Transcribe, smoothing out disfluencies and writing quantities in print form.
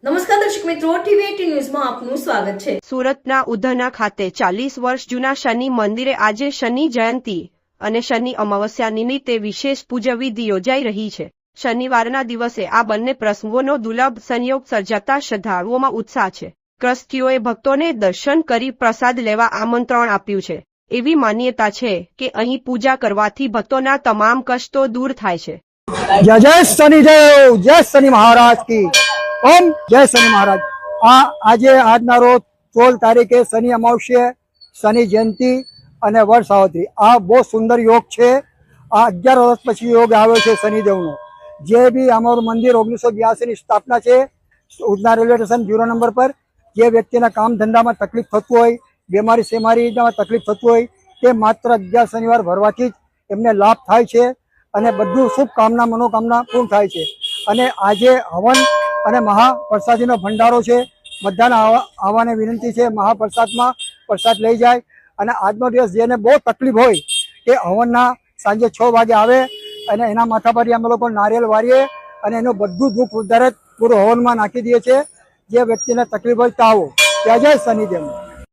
નમસ્કાર દર્શક મિત્રો, ટીવી18 ન્યૂઝમાં આપનું સ્વાગત છે। સુરતના ઉધના ખાતે 40 વર્ષ જૂના શનિ મંદિરે આજે શનિ જયંતિ અને શનિ અમાવસ્યા નિમિત્તે વિશેષ પૂજાવિધિ યોજાઈ રહી છે। શનિવારના દિવસે આ બંને પ્રસંગોનો દુર્લભ સંયોગ સર્જાતા શ્રદ્ધાળુઓમાં ઉત્સાહ છે। ટ્રસ્ટીઓએ ભક્તોને દર્શન કરી પ્રસાદ લેવા આમંત્રણ આપ્યું છે। એવી માન્યતા છે કે અહીં પૂજા કરવાથી ભક્તોના તમામ કષ્ટો દૂર થાય છે। जय जय शनिदेव, जय शनि महाराज की ओम जय शनि महाराज। આજે આજના રોજ 16 તારીખે શનિ અમાવસ્યા, શનિ જયંતિ અને વર્ષાવતી આ બહુ સુંદર યોગ છે। આ 11 વર્ષ પછી યોગ આવ્યો છે શનિદેવનો। જે બી અમારું મંદિર 1982 ની સ્થાપના છે ઉધના રેલવે સ્ટેશન 0 નંબર પર। જે વ્યક્તિના કામ ધંધામાં તકલીફ થતું હોય, બીમારી સેમારીમાં તકલીફ થતું હોય તે માત્ર 11 શનિવાર ભરવાથી જ એમને લાભ થાય છે અને બધું શુભકામના મનોકામના પૂર્ણ થાય છે। અને આજે હવન અને મહાપ્રસાદીનો ભંડારો છે। બધાને આવવાને વિનંતી છે। મહાપ્રસાદમાં પ્રસાદ લઈ જાય અને આજનો દિવસ જેને બહુ તકલીફ હોય એ હવનના સાંજે 6 વાગે આવે અને એના માથા પર અમે લોકો નારિયેળ વારીએ અને એનું બધું દુઃખ ઉદ્ધાર પૂરું હવનમાં નાખી દઈએ છીએ। જે વ્યક્તિને તકલીફ હોય તો આવો। જય જય શનિદેવ।